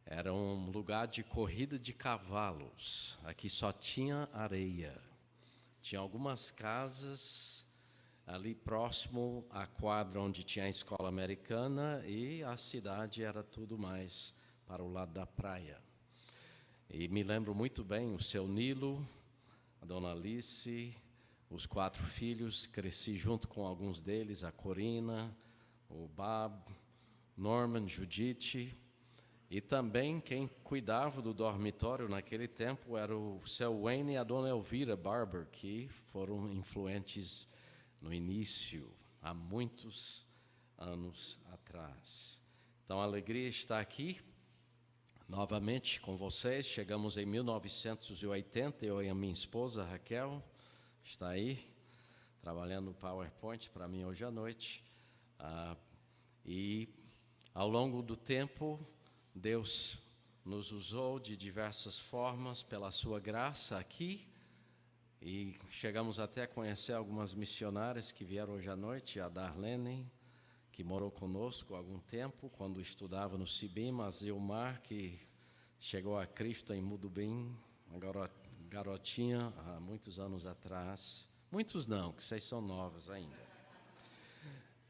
Era um lugar de corrida de cavalos. Aqui só tinha areia. Tinha algumas casas ali próximo à quadra onde tinha a escola americana e a cidade era tudo mais para o lado da praia. E me lembro muito bem o seu Nilo, a dona Alice, os 4 filhos, cresci junto com alguns deles, a Corina, o Bob, Norman, Judite, e também quem cuidava do dormitório naquele tempo era o seu Wayne e a dona Elvira Barber, que foram influentes no início, há muitos anos atrás. Então, a alegria está aqui, novamente com vocês. Chegamos em 1980, eu e a minha esposa, Raquel, está aí, trabalhando no PowerPoint para mim hoje à noite. E, ao longo do tempo, Deus nos usou de diversas formas pela sua graça aqui. E chegamos até a conhecer algumas missionárias que vieram hoje à noite, a Darlene, que morou conosco há algum tempo, quando estudava no Cibim, a Zilmar, que chegou a Cristo em Mudubim, uma garotinha há muitos anos atrás. Muitos não, que vocês são novas ainda.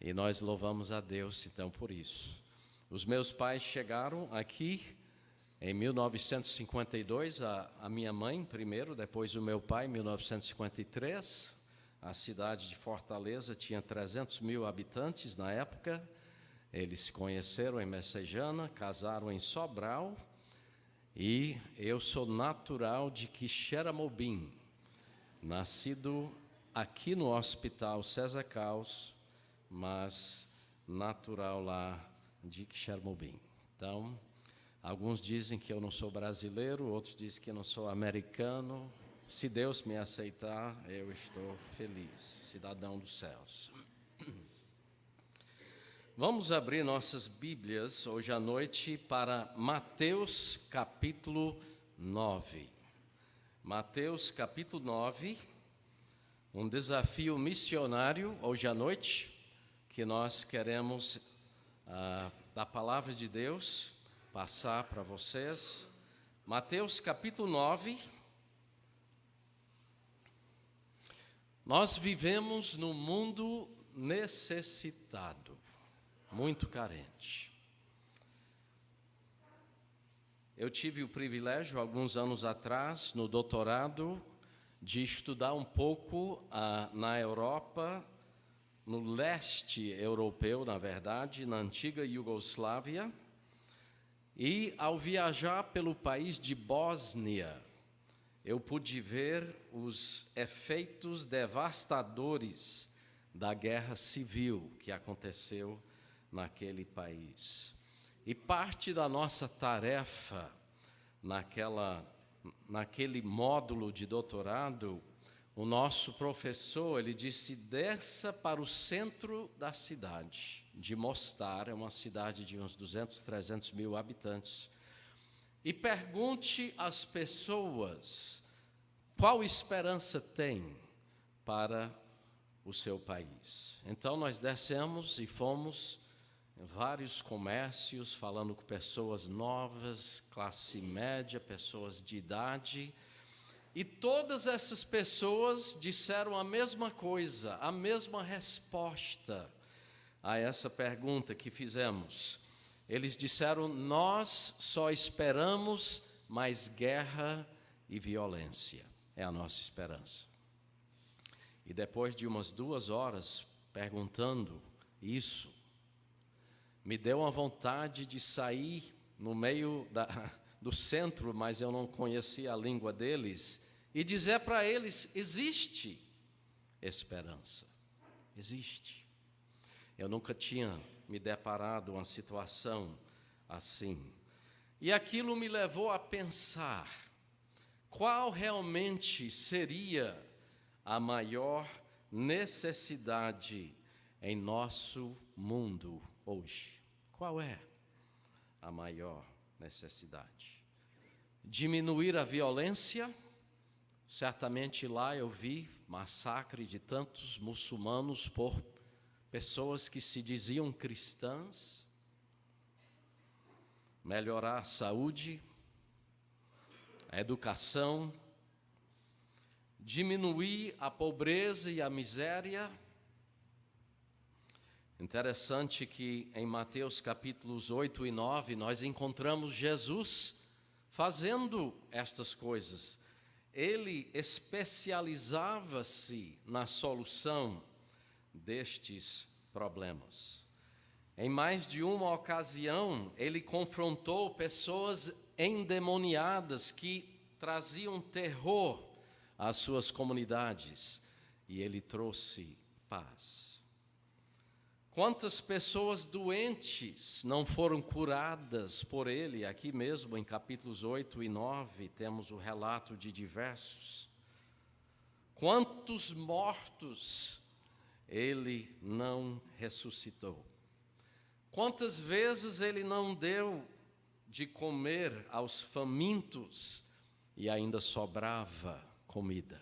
E nós louvamos a Deus, então, por isso. Os meus pais chegaram aqui em 1952, a minha mãe primeiro, depois o meu pai, em 1953. A cidade de Fortaleza tinha 300 mil habitantes na época. Eles se conheceram em Messejana, casaram em Sobral. E eu sou natural de Quixeramobim, nascido aqui no Hospital César Caos, mas natural lá de Quixeramobim. Então, alguns dizem que eu não sou brasileiro, outros dizem que eu não sou americano. Se Deus me aceitar, eu estou feliz, cidadão dos céus. Vamos abrir nossas Bíblias hoje à noite para Mateus capítulo 9. Mateus capítulo 9, um desafio missionário hoje à noite, que nós queremos, da palavra de Deus, passar para vocês. Mateus capítulo 9. Nós vivemos num mundo necessitado, muito carente. Eu tive o privilégio, alguns anos atrás, no doutorado, de estudar um pouco na Europa, no leste europeu, na verdade, na antiga Iugoslávia. E, ao viajar pelo país de Bósnia, eu pude ver os efeitos devastadores da guerra civil que aconteceu naquele país. E parte da nossa tarefa naquele módulo de doutorado, o nosso professor, ele disse, desça para o centro da cidade de Mostar, é uma cidade de uns 200, 300 mil habitantes, e pergunte às pessoas qual esperança tem para o seu país. Então, nós descemos e fomos em vários comércios, falando com pessoas novas, classe média, pessoas de idade. E todas essas pessoas disseram a mesma coisa, a mesma resposta a essa pergunta que fizemos. Eles disseram, nós só esperamos mais guerra e violência. É a nossa esperança. E depois de umas 2 horas perguntando isso, me deu uma vontade de sair no meio do centro, mas eu não conhecia a língua deles, e dizer para eles, existe esperança, existe. Eu nunca tinha me deparado com uma situação assim. E aquilo me levou a pensar, qual realmente seria a maior necessidade em nosso mundo hoje? Qual é a maior necessidade? Diminuir a violência? Certamente lá eu vi massacre de tantos muçulmanos por pessoas que se diziam cristãs. melhorar a saúde, a educação, diminuir a pobreza e a miséria. Interessante que em Mateus capítulos 8 e 9 nós encontramos Jesus fazendo estas coisas. Ele especializava-se na solução destes problemas. Em mais de uma ocasião, ele confrontou pessoas endemoniadas que traziam terror às suas comunidades, e ele trouxe paz. Quantas pessoas doentes não foram curadas por ele? Aqui mesmo, em capítulos 8 e 9, temos o relato de diversos. Quantos mortos ele não ressuscitou? Quantas vezes ele não deu de comer aos famintos e ainda sobrava comida?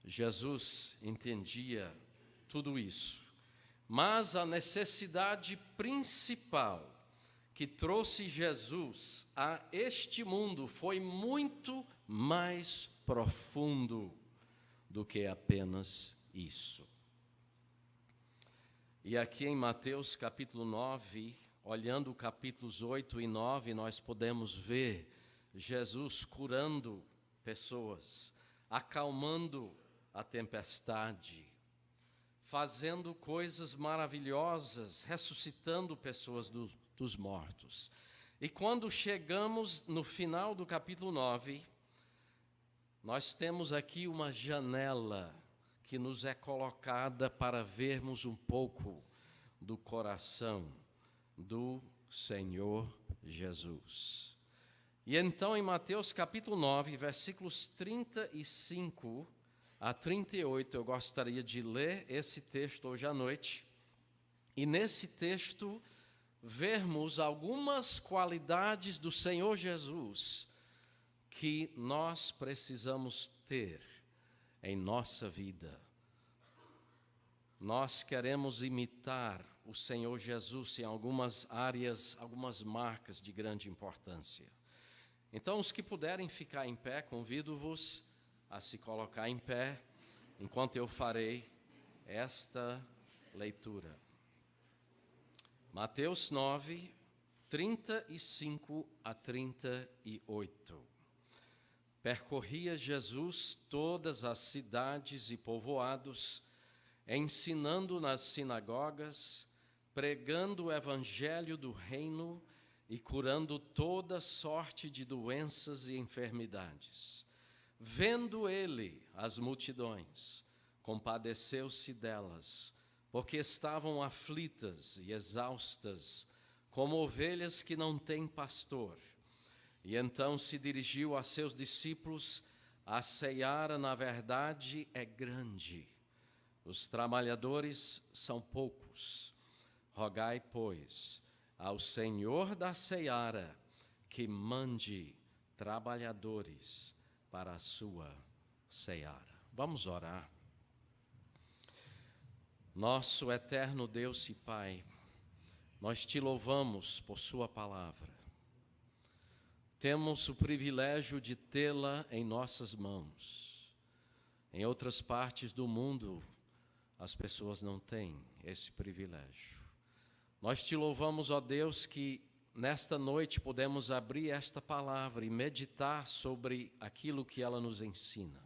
Jesus entendia tudo isso, mas a necessidade principal que trouxe Jesus a este mundo foi muito mais profundo do que apenas isso. E aqui em Mateus capítulo 9, olhando capítulos 8 e 9, nós podemos ver Jesus curando pessoas, acalmando a tempestade, fazendo coisas maravilhosas, ressuscitando pessoas dos mortos. E quando chegamos no final do capítulo 9, nós temos aqui uma janela que nos é colocada para vermos um pouco do coração do Senhor Jesus. E então, em Mateus capítulo 9, versículos 35 a 38, eu gostaria de ler esse texto hoje à noite. E nesse texto, vermos algumas qualidades do Senhor Jesus que nós precisamos ter em nossa vida. Nós queremos imitar o Senhor Jesus em algumas áreas, algumas marcas de grande importância. Então, os que puderem ficar em pé, convido-vos a se colocar em pé, enquanto eu farei esta leitura. Mateus 9, 35 a 38. Percorria Jesus todas as cidades e povoados, ensinando nas sinagogas, pregando o evangelho do reino e curando toda sorte de doenças e enfermidades. Vendo ele as multidões, compadeceu-se delas, porque estavam aflitas e exaustas, como ovelhas que não têm pastor. E então se dirigiu a seus discípulos: a seara, na verdade, é grande, os trabalhadores são poucos. Rogai, pois, ao Senhor da seara que mande trabalhadores para a sua seara. Vamos orar. Nosso eterno Deus e Pai, nós te louvamos por sua palavra. Temos o privilégio de tê-la em nossas mãos. Em outras partes do mundo, as pessoas não têm esse privilégio. Nós te louvamos, ó Deus, que nesta noite podemos abrir esta palavra e meditar sobre aquilo que ela nos ensina.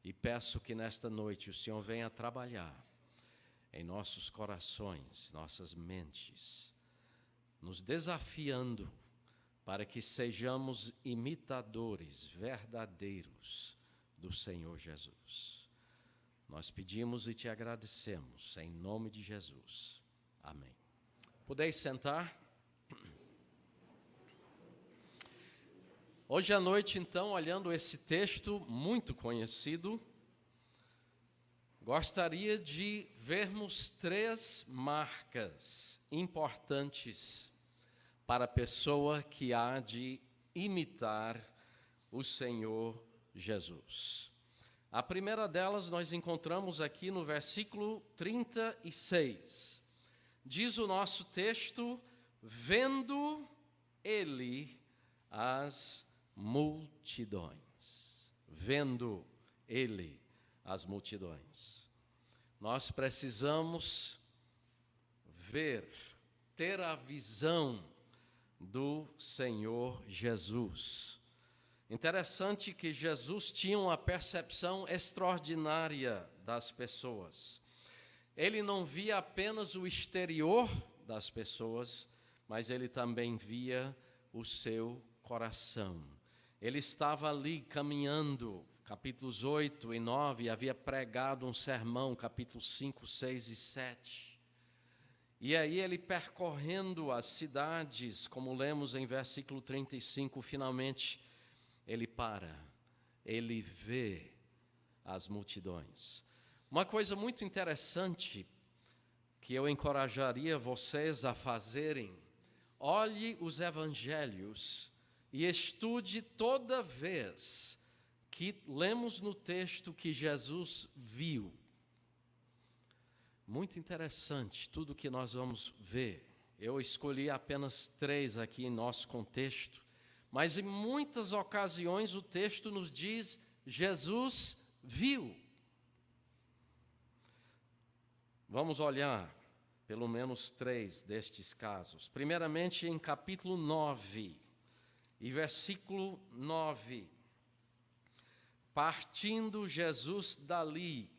E peço que nesta noite o Senhor venha trabalhar em nossos corações, nossas mentes, nos desafiando para que sejamos imitadores verdadeiros do Senhor Jesus. Nós pedimos e te agradecemos, em nome de Jesus. Amém. Podeis sentar? Hoje à noite, então, olhando esse texto muito conhecido, gostaria de vermos 3 marcas importantes para a pessoa que há de imitar o Senhor Jesus. A primeira delas nós encontramos aqui no versículo 36. Diz o nosso texto: vendo ele as multidões. Vendo ele as multidões. Nós precisamos ver, ter a visão do Senhor Jesus. Interessante que Jesus tinha uma percepção extraordinária das pessoas. Ele não via apenas o exterior das pessoas, mas ele também via o seu coração. Ele estava ali caminhando, capítulos 8 e 9, havia pregado um sermão, capítulos 5, 6 e 7. E aí ele percorrendo as cidades, como lemos em versículo 35, finalmente ele para, ele vê as multidões. Uma coisa muito interessante que eu encorajaria vocês a fazerem, olhe os evangelhos e estude toda vez que lemos no texto que Jesus viu. Muito interessante tudo que nós vamos ver. Eu escolhi apenas 3 aqui em nosso contexto, mas em muitas ocasiões o texto nos diz: Jesus viu. Vamos olhar pelo menos 3 destes casos. Primeiramente, em capítulo 9 e versículo 9. Partindo Jesus dali,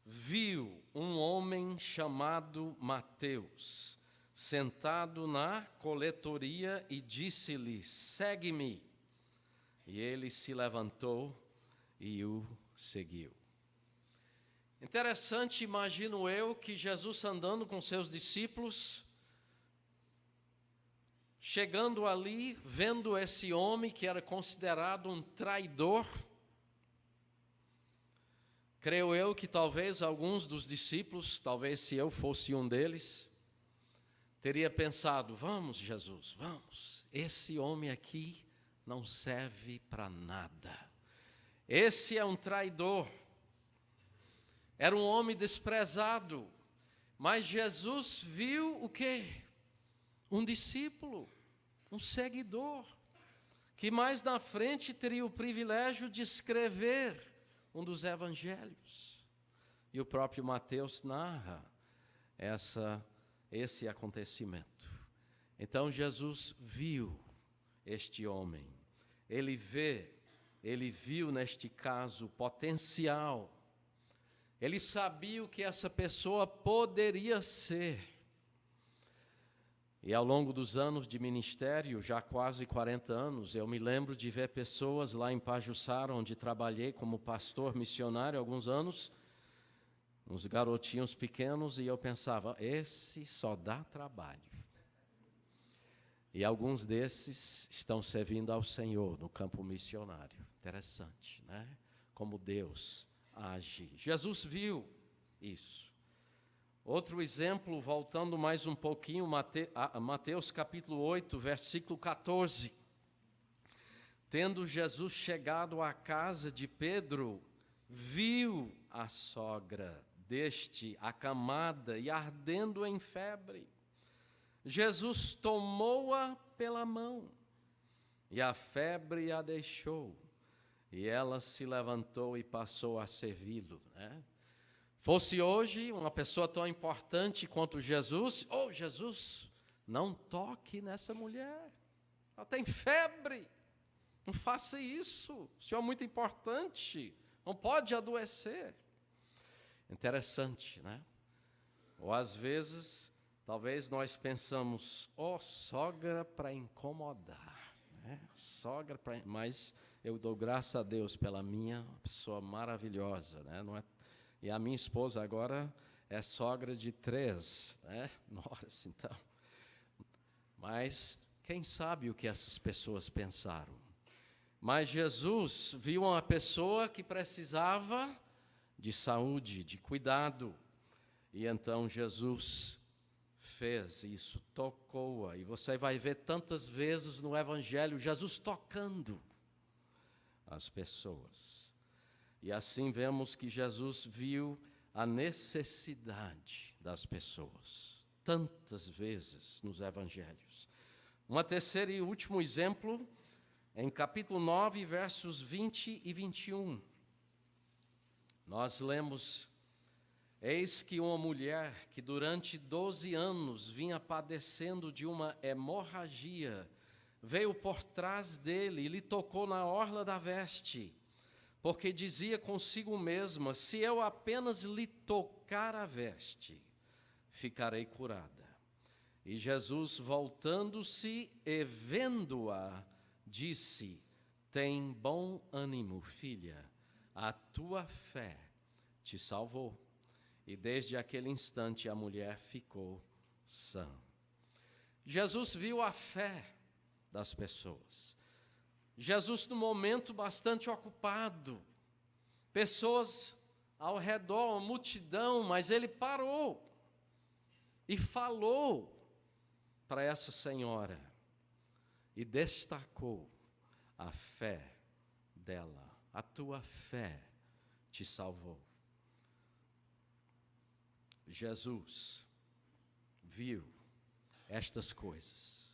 viu um homem chamado Mateus, sentado na coletoria, e disse-lhe: segue-me. E ele se levantou e o seguiu. Interessante, imagino eu, que Jesus andando com seus discípulos, chegando ali, vendo esse homem que era considerado um traidor. Creio eu que talvez alguns dos discípulos, talvez se eu fosse um deles, teria pensado: vamos, Jesus, vamos, esse homem aqui não serve para nada. Esse é um traidor. Era um homem desprezado, mas Jesus viu o quê? Um discípulo, um seguidor, que mais na frente teria o privilégio de escrever um dos evangelhos. E o próprio Mateus narra esse acontecimento. Então Jesus viu este homem. Ele viu neste caso potencial. Ele sabia o que essa pessoa poderia ser. E ao longo dos anos de ministério, já quase 40 anos, eu me lembro de ver pessoas lá em Pajuçara, onde trabalhei como pastor missionário há alguns anos, uns garotinhos pequenos, e eu pensava: esse só dá trabalho. E alguns desses estão servindo ao Senhor no campo missionário. Interessante, né? Como Deus age. Jesus viu isso. Outro exemplo, voltando mais um pouquinho, Mateus capítulo 8, versículo 14. Tendo Jesus chegado à casa de Pedro, viu a sogra deste acamada e ardendo em febre. Jesus tomou-a pela mão e a febre a deixou. E ela se levantou e passou a servi-lo, né? Fosse hoje uma pessoa tão importante quanto Jesus: oh, Jesus, não toque nessa mulher, ela tem febre, não faça isso, o senhor é muito importante, não pode adoecer. Interessante, né? Ou às vezes, talvez nós pensamos: oh, sogra para incomodar, né? Sogra para... Mas eu dou graças a Deus pela minha pessoa maravilhosa, né? Não é... E a minha esposa agora é sogra de 3, né? Nossa, então. Mas quem sabe o que essas pessoas pensaram? Mas Jesus viu uma pessoa que precisava de saúde, de cuidado. E então Jesus fez isso, tocou-a. E você vai ver tantas vezes no Evangelho Jesus tocando as pessoas. E assim vemos que Jesus viu a necessidade das pessoas. tantas vezes nos evangelhos. Um terceiro e último exemplo, em capítulo 9, versos 20 e 21. Nós lemos: eis que uma mulher que durante 12 anos vinha padecendo de uma hemorragia, veio por trás dele e lhe tocou na orla da veste, porque dizia consigo mesma: se eu apenas lhe tocar a veste, ficarei curada. E Jesus, voltando-se e vendo-a, disse: tem bom ânimo, filha, a tua fé te salvou. E desde aquele instante a mulher ficou sã. Jesus viu a fé das pessoas. Jesus, num momento bastante ocupado, pessoas ao redor, uma multidão, mas ele parou e falou para essa senhora e destacou a fé dela. A tua fé te salvou. Jesus viu estas coisas.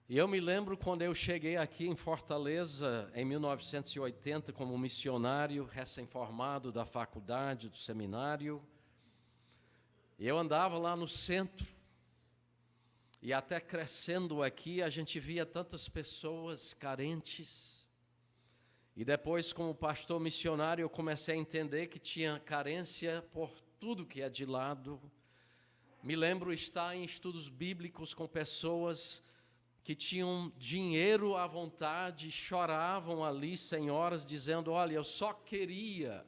E eu me lembro quando eu cheguei aqui em Fortaleza, em 1980, como missionário recém-formado da faculdade, do seminário. E eu andava lá no centro. E até crescendo aqui, a gente via tantas pessoas carentes. E depois, como pastor missionário, eu comecei a entender que tinha carência por tudo que é de lado. Me lembro estar em estudos bíblicos com pessoas que tinham dinheiro à vontade, choravam ali, senhoras, dizendo: olha, eu só queria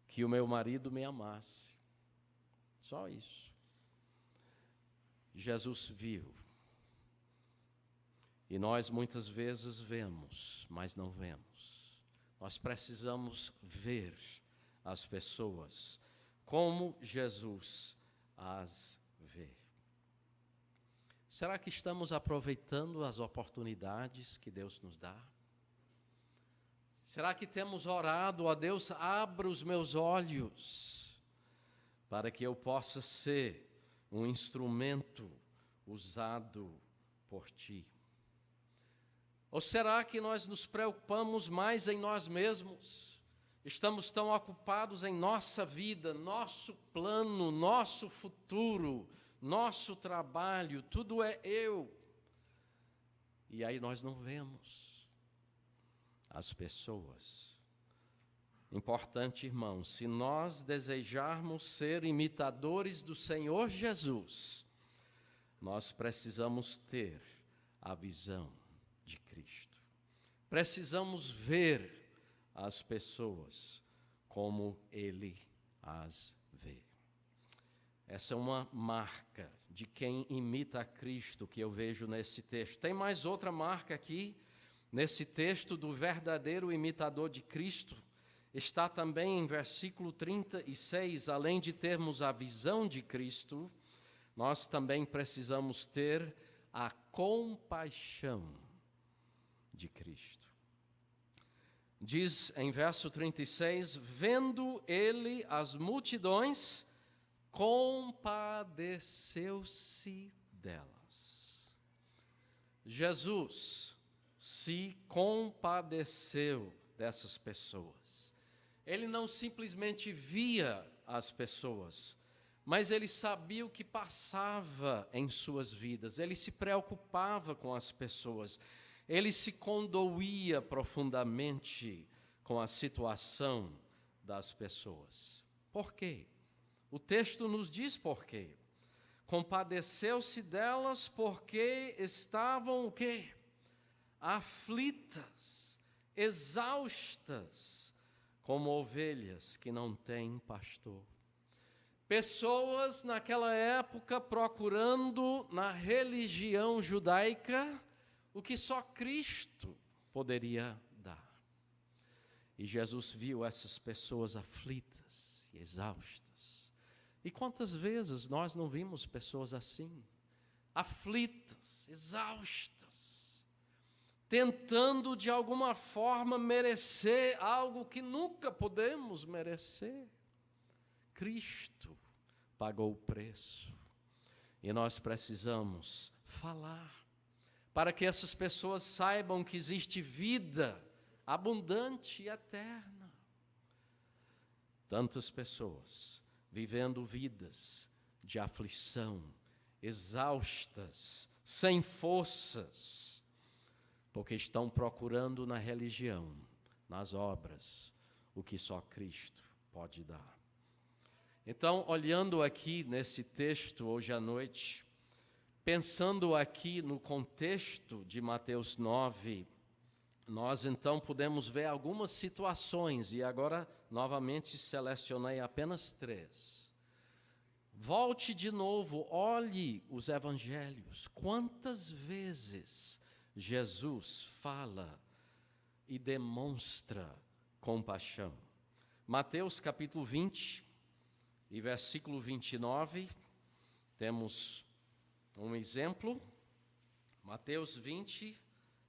que o meu marido me amasse. Só isso. Jesus viu. E nós muitas vezes vemos, mas não vemos. Nós precisamos ver as pessoas como Jesus as vê. Será que estamos aproveitando as oportunidades que Deus nos dá? Será que temos orado a Deus: abra os meus olhos para que eu possa ser um instrumento usado por Ti? Ou será que nós nos preocupamos mais em nós mesmos? Estamos tão ocupados em nossa vida, nosso plano, nosso futuro, nosso trabalho, tudo é eu. E aí nós não vemos as pessoas. Importante, irmãos, se nós desejarmos ser imitadores do Senhor Jesus, nós precisamos ter a visão de Cristo. Precisamos ver as pessoas como Ele as vê. Essa é uma marca de quem imita a Cristo que eu vejo nesse texto. Tem mais outra marca aqui, nesse texto do verdadeiro imitador de Cristo. Está também em versículo 36, além de termos a visão de Cristo, nós também precisamos ter a compaixão de Cristo. Diz em verso 36, vendo ele as multidões, compadeceu-se delas. Jesus se compadeceu dessas pessoas. Ele não simplesmente via as pessoas, mas ele sabia o que passava em suas vidas. Ele se preocupava com as pessoas. Ele se condoía profundamente com a situação das pessoas. Por quê? O texto nos diz por quê. Compadeceu-se delas porque estavam o quê? Aflitas, exaustas, como ovelhas que não têm pastor. Pessoas naquela época procurando na religião judaica o que só Cristo poderia dar. E Jesus viu essas pessoas aflitas e exaustas. E quantas vezes nós não vimos pessoas assim? Aflitas, exaustas, tentando de alguma forma merecer algo que nunca podemos merecer. Cristo pagou o preço. E nós precisamos falar, para que essas pessoas saibam que existe vida abundante e eterna. Tantas pessoas vivendo vidas de aflição, exaustas, sem forças, porque estão procurando na religião, nas obras, o que só Cristo pode dar. Então, olhando aqui nesse texto hoje à noite, pensando aqui no contexto de Mateus 9, nós então podemos ver algumas situações, e agora novamente selecionei apenas 3. Volte de novo, olhe os evangelhos. Quantas vezes Jesus fala e demonstra compaixão? Mateus capítulo 20 e versículo 29, temos um exemplo. Mateus 20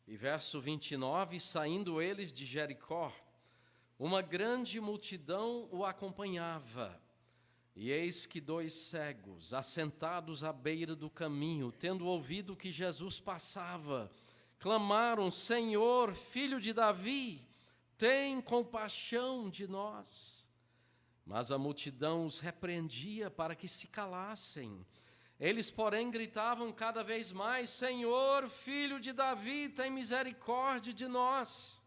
e verso 29, saindo eles de Jericó, uma grande multidão o acompanhava. E eis que 2 cegos, assentados à beira do caminho, tendo ouvido que Jesus passava, clamaram: Senhor, filho de Davi, tem compaixão de nós. Mas a multidão os repreendia para que se calassem. Eles, porém, gritavam cada vez mais: Senhor, filho de Davi, tem misericórdia de nós.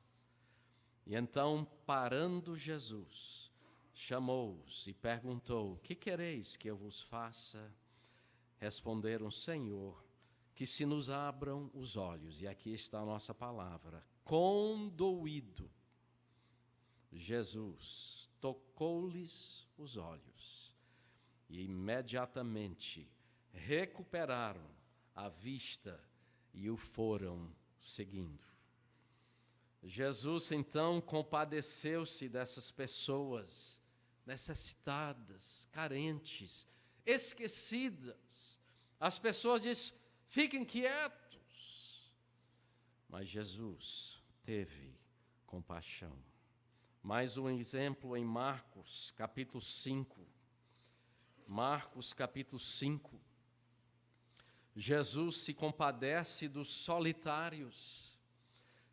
E então, parando Jesus, chamou-os e perguntou: que quereis que eu vos faça? Responderam: Senhor, que se nos abram os olhos. E aqui está a nossa palavra. Condoído, Jesus tocou-lhes os olhos e imediatamente recuperaram a vista e o foram seguindo. Jesus então compadeceu-se dessas pessoas necessitadas, carentes, esquecidas. As pessoas dizem: fiquem quietos. Mas Jesus teve compaixão. Mais um exemplo em Marcos, capítulo 5. Marcos, capítulo 5. Jesus se compadece dos solitários.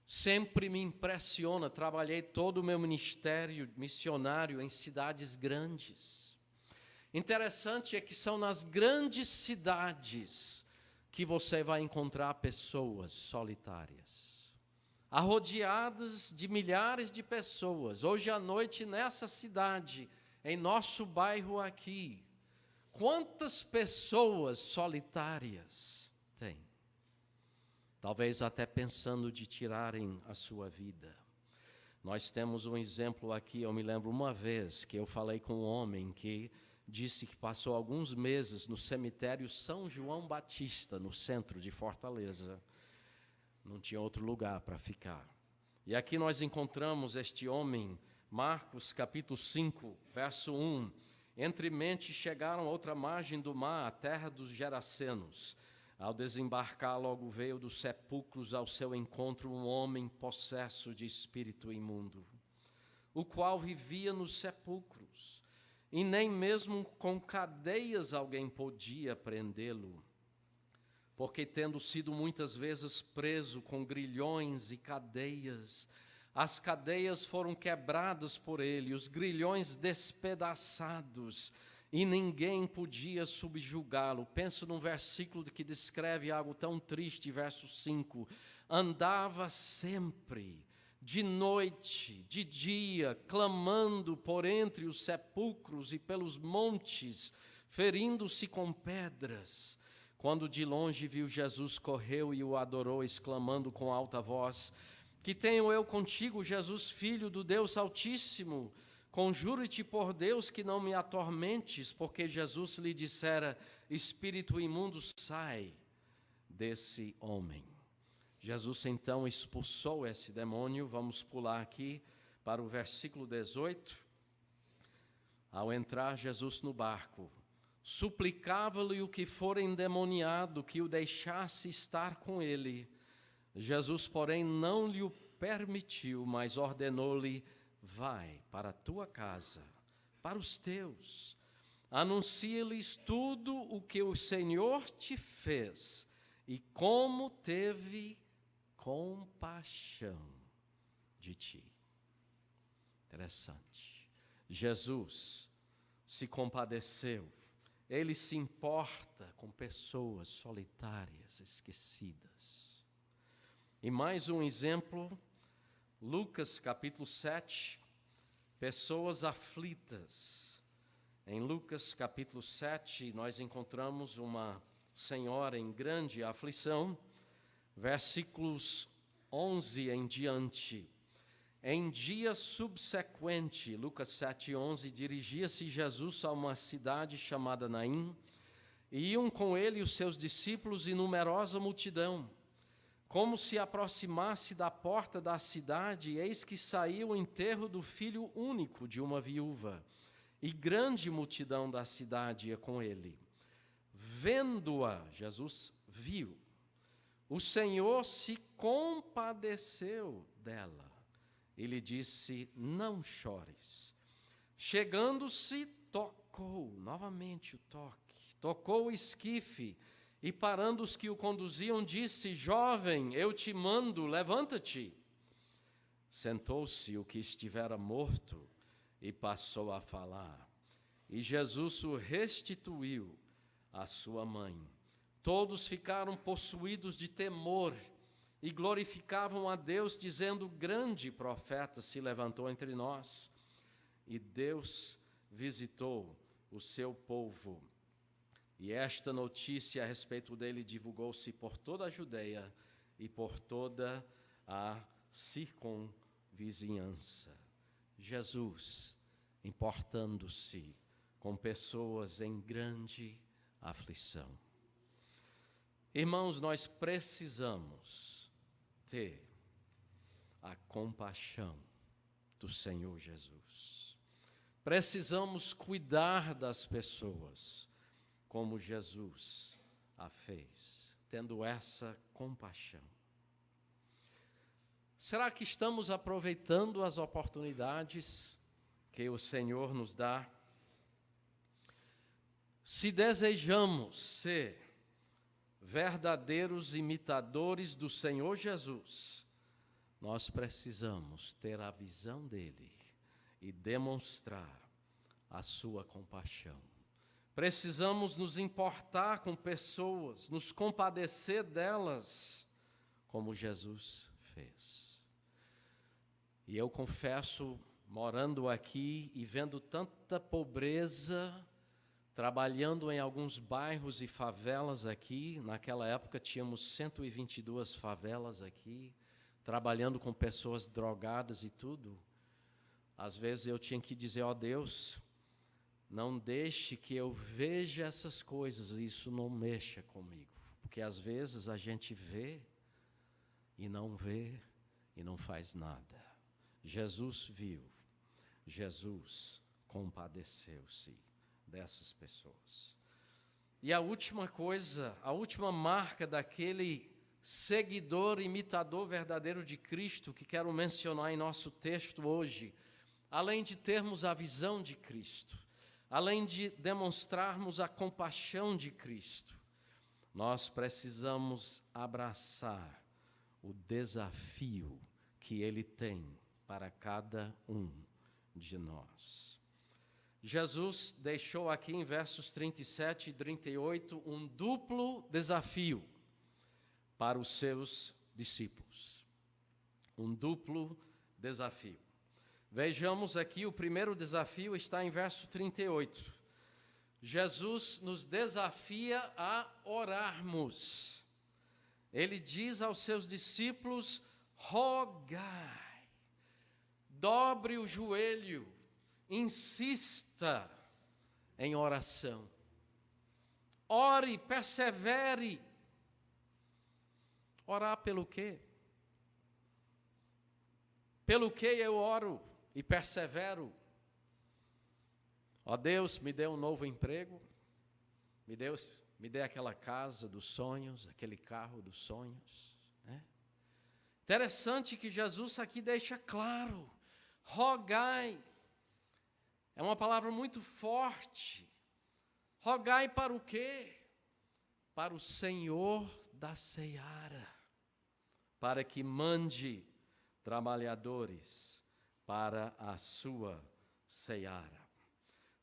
Sempre me impressiona, trabalhei todo o meu ministério missionário em cidades grandes. Interessante é que são nas grandes cidades que você vai encontrar pessoas solitárias, arrodeadas de milhares de pessoas. Hoje à noite, nessa cidade, em nosso bairro aqui, quantas pessoas solitárias tem? Talvez até pensando de tirarem a sua vida. Nós temos um exemplo aqui. Eu me lembro uma vez que eu falei com um homem que disse que passou alguns meses no cemitério São João Batista, no centro de Fortaleza. Não tinha outro lugar para ficar. E aqui nós encontramos este homem, Marcos capítulo 5, verso 1. Entremente chegaram a outra margem do mar, a terra dos Gerasenos. Ao desembarcar, logo veio dos sepulcros ao seu encontro um homem possesso de espírito imundo, o qual vivia nos sepulcros, e nem mesmo com cadeias alguém podia prendê-lo, porque tendo sido muitas vezes preso com grilhões e cadeias, as cadeias foram quebradas por ele, os grilhões despedaçados, e ninguém podia subjugá-lo. Penso num versículo que descreve algo tão triste, verso 5. Andava sempre, de noite, de dia, clamando por entre os sepulcros e pelos montes, ferindo-se com pedras. Quando de longe viu Jesus, correu e o adorou, exclamando com alta voz: que tenho eu contigo, Jesus, filho do Deus Altíssimo? Conjuro-te por Deus que não me atormentes, porque Jesus lhe dissera: espírito imundo, sai desse homem. Jesus então expulsou esse demônio. Vamos pular aqui para o versículo 18. Ao entrar Jesus no barco, suplicava-lhe o que for endemoniado que o deixasse estar com ele. Jesus, porém, não lhe o permitiu, mas ordenou-lhe: vai para a tua casa, para os teus, anuncia-lhes tudo o que o Senhor te fez e como teve compaixão de ti. Interessante. Jesus se compadeceu. Ele se importa com pessoas solitárias, esquecidas. E mais um exemplo, Lucas capítulo 7, pessoas aflitas. Em Lucas capítulo 7, nós encontramos uma senhora em grande aflição, versículos 11 em diante. Em dia subsequente, Lucas 7:11, dirigia-se Jesus a uma cidade chamada Naim, e iam com ele os seus discípulos e numerosa multidão. Como se aproximasse da porta da cidade, eis que saiu o enterro do filho único de uma viúva, e grande multidão da cidade ia com ele. Vendo-a, Jesus viu, o Senhor se compadeceu dela. Ele disse, não chores. Chegando-se, tocou, novamente o toque, tocou o esquife, e parando os que o conduziam, disse, jovem, eu te mando, levanta-te. Sentou-se o que estivera morto e passou a falar. E Jesus o restituiu à sua mãe. Todos ficaram possuídos de temor e glorificavam a Deus, dizendo, grande profeta se levantou entre nós, e Deus visitou o seu povo. E esta notícia a respeito dele divulgou-se por toda a Judeia e por toda a circunvizinhança. Jesus, importando-se com pessoas em grande aflição. Irmãos, nós precisamos ter a compaixão do Senhor Jesus. Precisamos cuidar das pessoas como Jesus a fez, tendo essa compaixão. Será que estamos aproveitando as oportunidades que o Senhor nos dá? Se desejamos ser verdadeiros imitadores do Senhor Jesus, nós precisamos ter a visão dele e demonstrar a sua compaixão. Precisamos nos importar com pessoas, nos compadecer delas, como Jesus fez. E eu confesso, morando aqui e vendo tanta pobreza, trabalhando em alguns bairros e favelas aqui, naquela época tínhamos 122 favelas aqui, trabalhando com pessoas drogadas e tudo. Às vezes eu tinha que dizer, ó Deus, não deixe que eu veja essas coisas, isso não mexa comigo. Porque às vezes a gente vê e não faz nada. Jesus viu, Jesus compadeceu-se dessas pessoas. E a última coisa, a última marca daquele seguidor, imitador verdadeiro de Cristo, que quero mencionar em nosso texto hoje, além de termos a visão de Cristo, além de demonstrarmos a compaixão de Cristo, nós precisamos abraçar o desafio que Ele tem para cada um de nós. Jesus deixou aqui em versos 37 e 38 um duplo desafio para os seus discípulos. Um duplo desafio. Vejamos aqui, o primeiro desafio está em verso 38. Jesus nos desafia a orarmos. Ele diz aos seus discípulos, rogai, dobre o joelho, insista em oração. Ore, persevere. Orar pelo quê? Pelo que eu oro e persevero? Ó Deus, me dê um novo emprego, me dê aquela casa dos sonhos, aquele carro dos sonhos, né? Interessante que Jesus aqui deixa claro, rogai, é uma palavra muito forte, Rogai para o quê? Para o Senhor da seara, para que mande trabalhadores para a sua seara.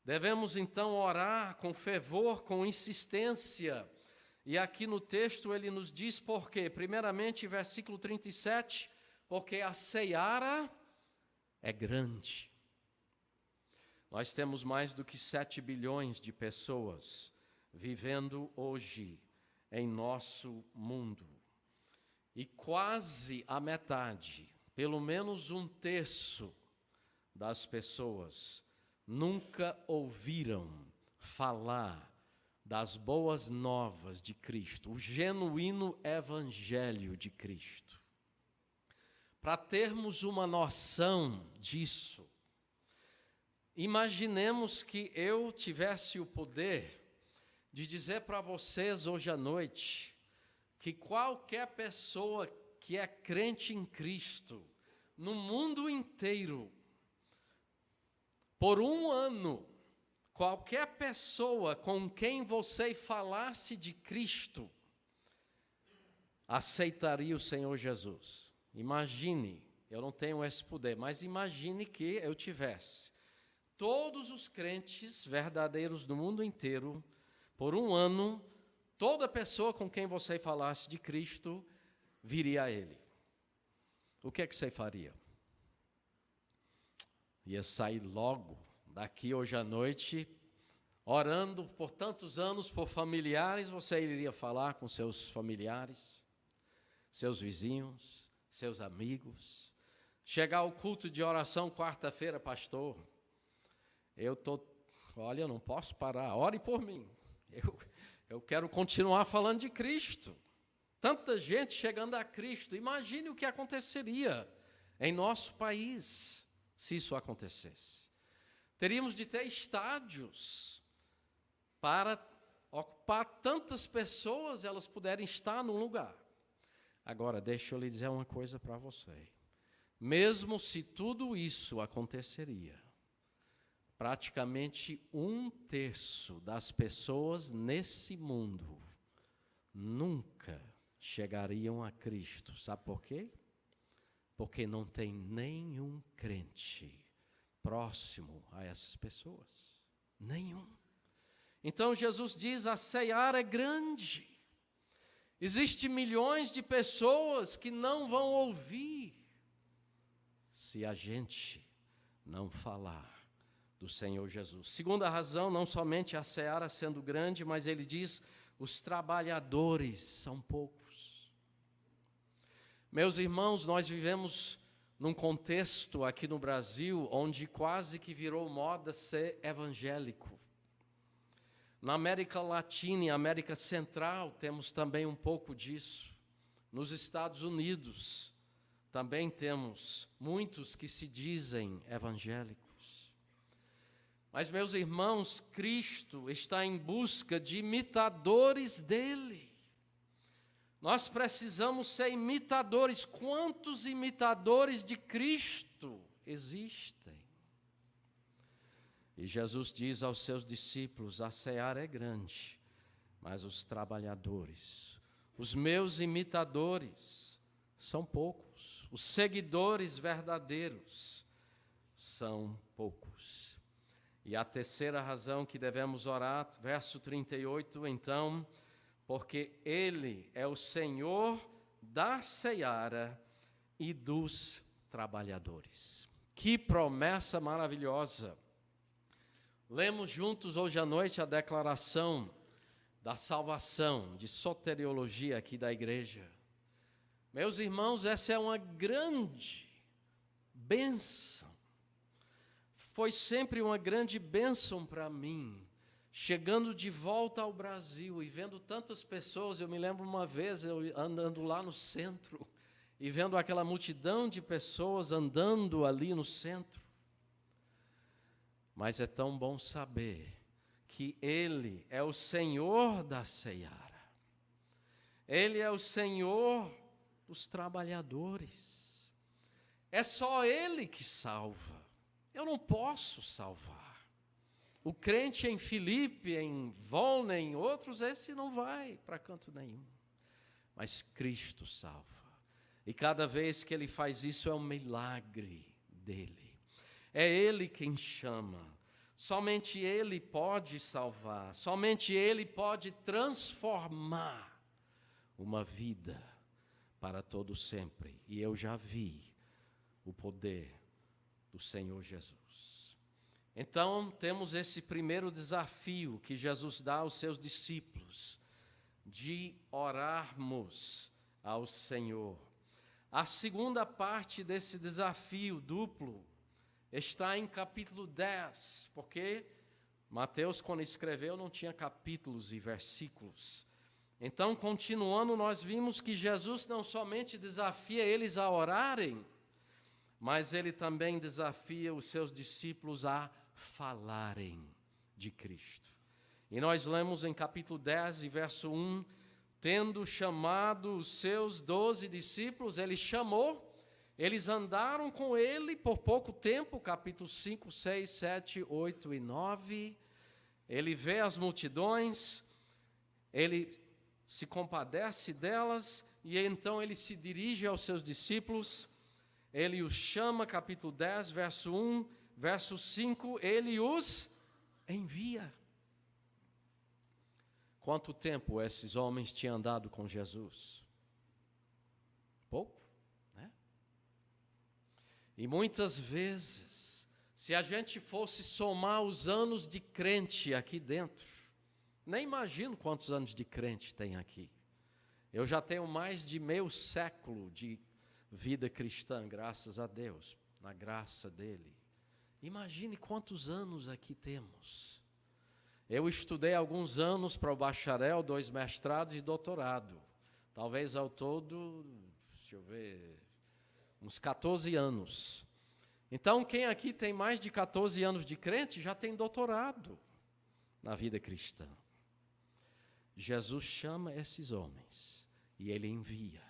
Devemos então orar com fervor, com insistência. E aqui no texto ele nos diz por quê. Primeiramente, versículo 37, porque a seara é grande. Nós temos mais do que 7 bilhões de pessoas vivendo hoje em nosso mundo. E quase a metade, pelo menos 1/3 das pessoas, nunca ouviram falar das boas novas de Cristo, o genuíno evangelho de Cristo. Para termos uma noção disso, imaginemos que eu tivesse o poder de dizer para vocês hoje à noite que qualquer pessoa que é crente em Cristo, no mundo inteiro, por 1 ano, qualquer pessoa com quem você falasse de Cristo, aceitaria o Senhor Jesus. Imagine, eu não tenho esse poder, mas imagine que eu tivesse. Todos os crentes verdadeiros do mundo inteiro, por 1 ano, toda pessoa com quem você falasse de Cristo, viria a Ele. O que é que você faria? Ia sair logo daqui hoje à noite, orando por tantos anos por familiares, você iria falar com seus familiares, seus vizinhos, seus amigos. Chegar ao culto de oração quarta-feira, pastor, olha, eu não posso parar, ore por mim. Eu quero continuar falando de Cristo. Tanta gente chegando a Cristo. Imagine o que aconteceria em nosso país se isso acontecesse. Teríamos de ter estádios para ocupar tantas pessoas, elas puderem estar num lugar. Agora, deixa eu lhe dizer uma coisa para você. Mesmo se tudo isso aconteceria, praticamente 1/3 das pessoas nesse mundo nunca chegariam a Cristo. Sabe por quê? Porque não tem nenhum crente próximo a essas pessoas. Nenhum. Então Jesus diz, a seara é grande. Existem milhões de pessoas que não vão ouvir se a gente não falar do Senhor Jesus. Segunda razão, não somente a seara sendo grande, mas ele diz, os trabalhadores são poucos. Meus irmãos, nós vivemos num contexto aqui no Brasil, onde quase que virou moda ser evangélico. Na América Latina e América Central, temos também um pouco disso. Nos Estados Unidos, também temos muitos que se dizem evangélicos. Mas, meus irmãos, Cristo está em busca de imitadores dele. Nós precisamos ser imitadores. Quantos imitadores de Cristo existem? E Jesus diz aos seus discípulos, a seara é grande, mas os trabalhadores, os meus imitadores, são poucos. Os seguidores verdadeiros são poucos. E a terceira razão que devemos orar, verso 38, então, porque Ele é o Senhor da seara e dos trabalhadores. Que promessa maravilhosa! Lemos juntos hoje à noite a declaração da salvação, de soteriologia aqui da igreja. Meus irmãos, essa é uma grande bênção. Foi sempre uma grande bênção para mim. Chegando de volta ao Brasil e vendo tantas pessoas, eu me lembro uma vez eu andando lá no centro e vendo aquela multidão de pessoas andando ali no centro. Mas é tão bom saber que Ele é o Senhor da seara. Ele é o Senhor dos trabalhadores. É só Ele que salva. Eu não posso salvar. O crente em Filipe, em Volna, em outros, esse não vai para canto nenhum. Mas Cristo salva. E cada vez que Ele faz isso é um milagre dEle. É Ele quem chama. Somente Ele pode salvar. Somente Ele pode transformar uma vida para todo sempre. E eu já vi o poder do Senhor Jesus. Então, temos esse primeiro desafio que Jesus dá aos seus discípulos, de orarmos ao Senhor. A segunda parte desse desafio duplo está em capítulo 10, porque Mateus, quando escreveu, não tinha capítulos e versículos. Então, continuando, nós vimos que Jesus não somente desafia eles a orarem, mas Ele também desafia os seus discípulos a falarem de Cristo. E nós lemos em capítulo 10, e verso 1, tendo chamado os seus 12 discípulos, Ele chamou, eles andaram com Ele por pouco tempo, capítulos 5, 6, 7, 8 e 9. Ele vê as multidões, Ele se compadece delas, e então Ele se dirige aos seus discípulos. Ele os chama, capítulo 10, verso 1, verso 5, Ele os envia. Quanto tempo esses homens tinham andado com Jesus? Pouco, né? E muitas vezes, se a gente fosse somar os anos de crente aqui dentro, nem imagino quantos anos de crente tem aqui. Eu já tenho mais de meio século de vida cristã, graças a Deus, na graça dEle. Imagine quantos anos aqui temos. Eu estudei alguns anos para o bacharel, 2 mestrados e doutorado. Talvez ao todo, deixa eu ver, uns 14 anos. Então, quem aqui tem mais de 14 anos de crente, já tem doutorado na vida cristã. Jesus chama esses homens e Ele envia.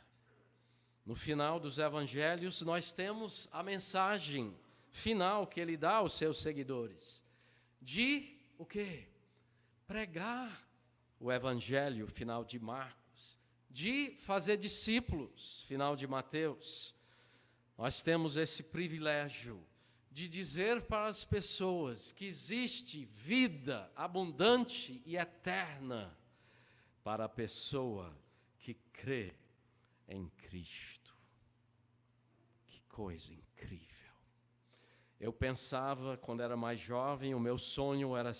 No final dos evangelhos, nós temos a mensagem final que Ele dá aos seus seguidores. De o quê? Pregar o evangelho, final de Marcos. De fazer discípulos, final de Mateus. Nós temos esse privilégio de dizer para as pessoas que existe vida abundante e eterna para a pessoa que crê em Cristo. Que coisa incrível. Eu pensava, quando era mais jovem, o meu sonho era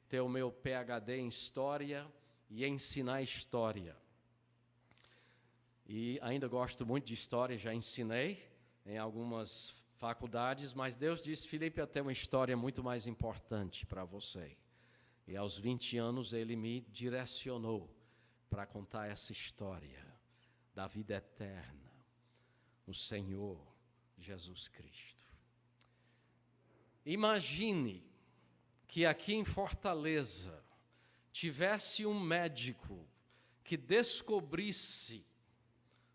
ter o meu PhD em História e ensinar História. E ainda gosto muito de História, já ensinei em algumas faculdades, mas Deus disse, Filipe, eu tenho uma história muito mais importante para você. E aos 20 anos Ele me direcionou para contar essa história da vida eterna, o Senhor Jesus Cristo. Imagine que aqui em Fortaleza tivesse um médico que descobrisse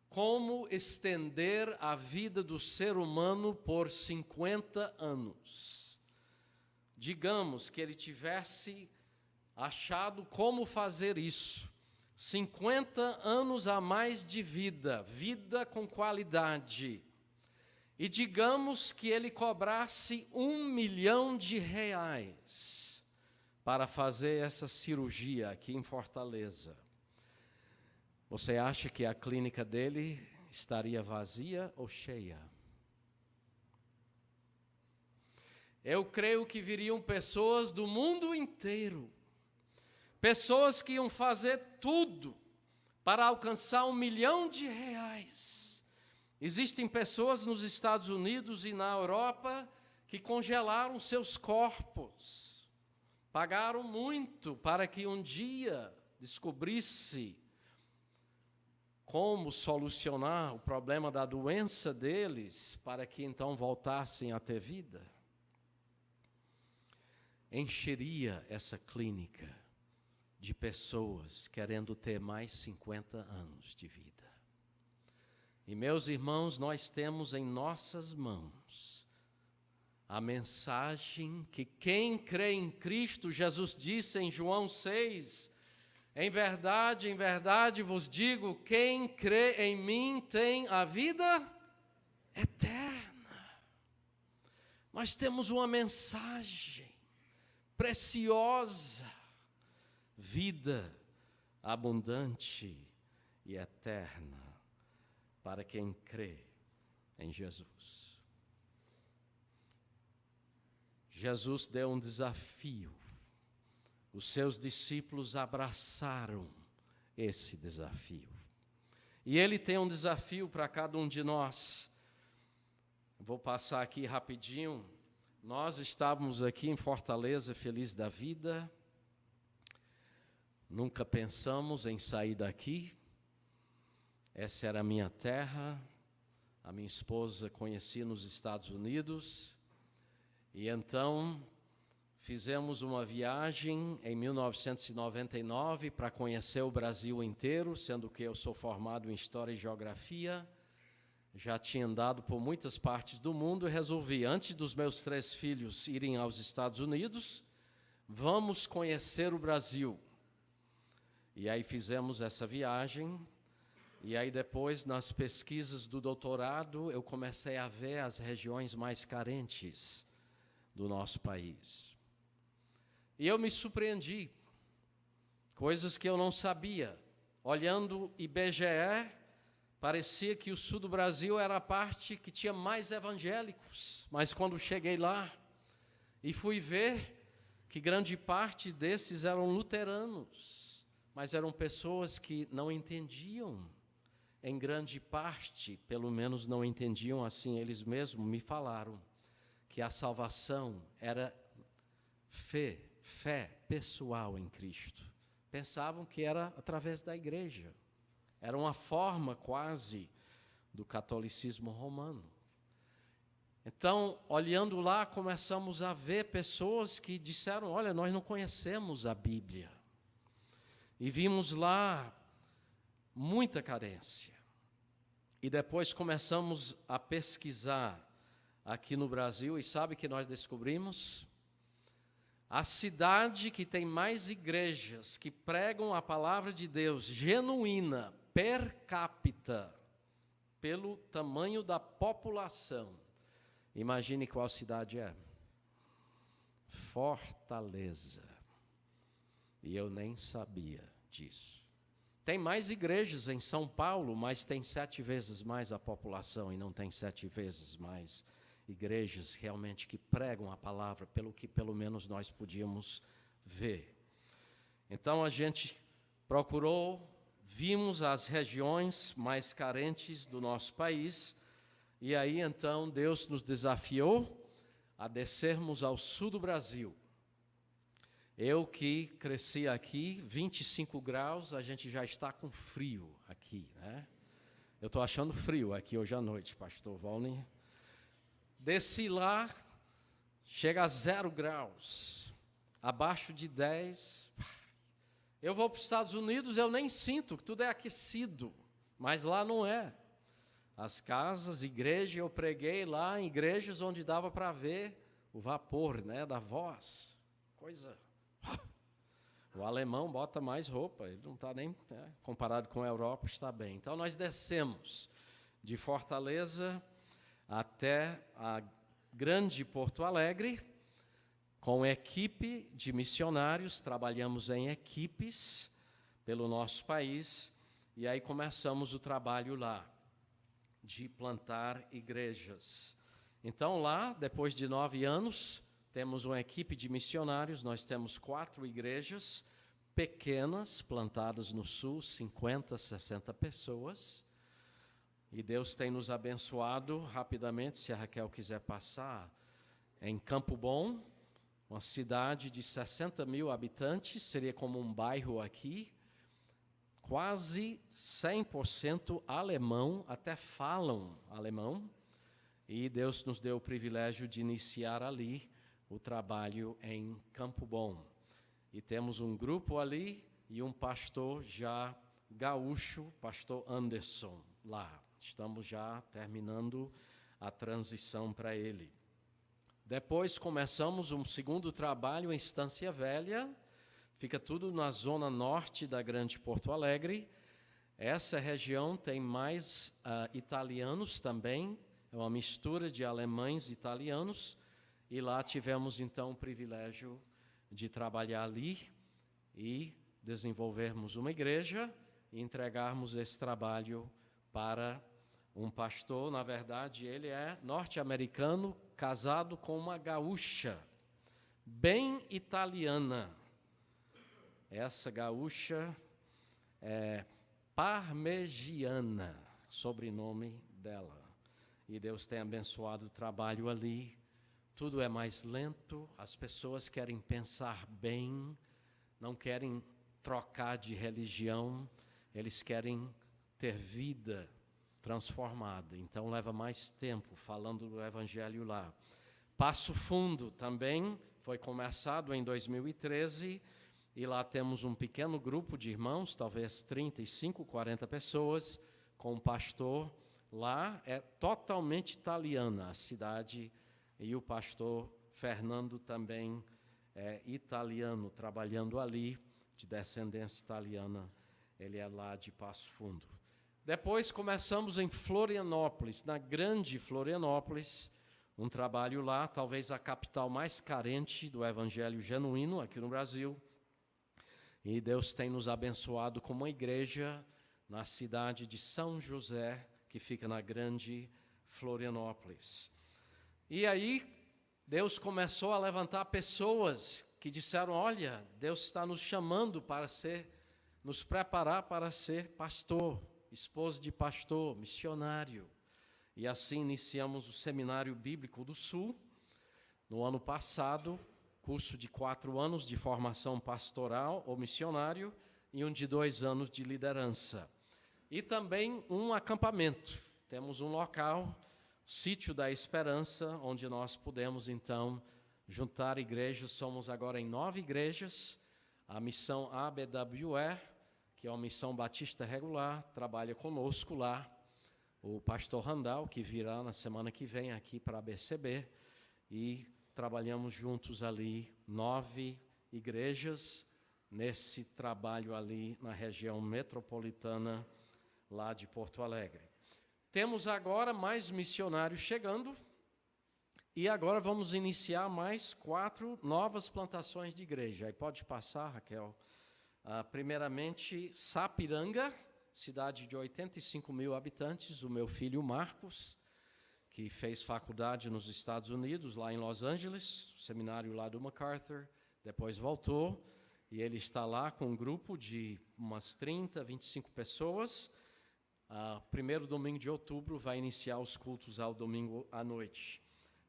como estender a vida do ser humano por 50 anos. Digamos que ele tivesse achado como fazer isso. 50 anos a mais de vida, vida com qualidade. E digamos que ele cobrasse R$1 milhão para fazer essa cirurgia aqui em Fortaleza. Você acha que a clínica dele estaria vazia ou cheia? Eu creio que viriam pessoas do mundo inteiro. Pessoas que iam fazer tudo para alcançar R$1 milhão. Existem pessoas nos Estados Unidos e na Europa que congelaram seus corpos. Pagaram muito para que um dia descobrisse como solucionar o problema da doença deles, para que então voltassem a ter vida. Encheria essa clínica de pessoas querendo ter mais 50 anos de vida. E, meus irmãos, nós temos em nossas mãos a mensagem que quem crê em Cristo, Jesus disse em João 6, em verdade vos digo, quem crê em mim tem a vida eterna. Nós temos uma mensagem preciosa, vida abundante e eterna para quem crê em Jesus. Jesus deu um desafio. Os seus discípulos abraçaram esse desafio. E ele tem um desafio para cada um de nós. Vou passar aqui rapidinho. Nós estávamos aqui em Fortaleza, feliz da vida. Nunca pensamos em sair daqui. Essa era a minha terra. A minha esposa conheci nos Estados Unidos. E então fizemos uma viagem em 1999 para conhecer o Brasil inteiro, sendo que eu sou formado em História e Geografia. Já tinha andado por muitas partes do mundo e resolvi, antes dos meus 3 filhos irem aos Estados Unidos, vamos conhecer o Brasil. E aí fizemos essa viagem, e aí depois, nas pesquisas do doutorado, eu comecei a ver as regiões mais carentes do nosso país. E eu me surpreendi, coisas que eu não sabia. Olhando IBGE, parecia que o sul do Brasil era a parte que tinha mais evangélicos. Mas quando cheguei lá e fui ver que grande parte desses eram luteranos, mas eram pessoas que não entendiam, em grande parte, pelo menos não entendiam assim, eles mesmos me falaram, que a salvação era fé pessoal em Cristo. Pensavam que era através da igreja. Era uma forma quase do catolicismo romano. Então, olhando lá, começamos a ver pessoas que disseram, olha, nós não conhecemos a Bíblia. E vimos lá muita carência. E depois começamos a pesquisar aqui no Brasil, e sabe o que nós descobrimos? A cidade que tem mais igrejas que pregam a palavra de Deus genuína, per capita, pelo tamanho da população. Imagine qual cidade é. Fortaleza. E eu nem sabia disso. Tem mais igrejas em São Paulo, mas tem 7 vezes mais a população e não tem 7 vezes mais igrejas realmente que pregam a palavra, pelo que pelo menos nós podíamos ver. Então a gente procurou, vimos as regiões mais carentes do nosso país, e aí então Deus nos desafiou a descermos ao sul do Brasil. Eu que cresci aqui, 25 graus, a gente já está com frio aqui, né? Eu estou achando frio aqui hoje à noite, pastor Volney. Desci lá, chega a 0 graus, abaixo de 10. Eu vou para os Estados Unidos, eu nem sinto, que tudo é aquecido, mas lá não é. As casas, igreja, eu preguei lá em igrejas onde dava para ver o vapor, né, da voz, coisa. O alemão bota mais roupa, ele não está nem, comparado com a Europa, está bem. Então nós descemos de Fortaleza até a grande Porto Alegre, com equipe de missionários, trabalhamos em equipes pelo nosso país, e aí começamos o trabalho lá, de plantar igrejas. Então lá, depois de 9 anos, temos uma equipe de missionários, nós temos 4 igrejas pequenas, plantadas no sul, 50, 60 pessoas, e Deus tem nos abençoado rapidamente, se a Raquel quiser passar, em Campo Bom, uma cidade de 60 mil habitantes, seria como um bairro aqui, quase 100% alemão, até falam alemão, e Deus nos deu o privilégio de iniciar ali o trabalho em Campo Bom. E temos um grupo ali e um pastor já gaúcho, pastor Anderson, lá. Estamos já terminando a transição para ele. Depois começamos um segundo trabalho em Estância Velha, fica tudo na zona norte da Grande Porto Alegre. Essa região tem mais italianos também, é uma mistura de alemães e italianos, e lá tivemos então o privilégio de trabalhar ali e desenvolvermos uma igreja e entregarmos esse trabalho para um pastor. Na verdade, ele é norte-americano, casado com uma gaúcha, bem italiana. Essa gaúcha é Parmegiana, sobrenome dela. E Deus tem abençoado o trabalho ali. Tudo é mais lento, as pessoas querem pensar bem, não querem trocar de religião, eles querem ter vida transformada. Então leva mais tempo falando do evangelho lá. Passo Fundo também foi começado em 2013 e lá temos um pequeno grupo de irmãos, talvez 35, 40 pessoas, com um pastor. Lá é totalmente italiana a cidade e o pastor Fernando também é italiano, trabalhando ali, de descendência italiana. Ele é lá de Passo Fundo. Depois começamos em Florianópolis, na grande Florianópolis, um trabalho lá, talvez a capital mais carente do evangelho genuíno aqui no Brasil. E Deus tem nos abençoado com uma igreja na cidade de São José, que fica na grande Florianópolis. E aí Deus começou a levantar pessoas que disseram: olha, Deus está nos chamando para nos preparar para ser pastor, esposo de pastor, missionário. E assim iniciamos o Seminário Bíblico do Sul, no ano passado, curso de 4 anos de formação pastoral ou missionário e um de 2 anos de liderança. E também um acampamento. Temos um local, Sítio da Esperança, onde nós pudemos, então, juntar igrejas. Somos agora em 9 igrejas. A missão ABWE, que é uma missão batista regular, trabalha conosco lá. O pastor Randall, que virá na semana que vem aqui para a ABCB, e trabalhamos juntos ali, 9 igrejas, nesse trabalho ali na região metropolitana, lá de Porto Alegre. Temos agora mais missionários chegando, e agora vamos iniciar mais 4 novas plantações de igreja. Aí pode passar, Raquel. Primeiramente, Sapiranga, cidade de 85 mil habitantes, o meu filho Marcos, que fez faculdade nos Estados Unidos, lá em Los Angeles, seminário lá do MacArthur, depois voltou, e ele está lá com um grupo de umas 30, 25 pessoas. Primeiro domingo de outubro vai iniciar os cultos ao domingo à noite.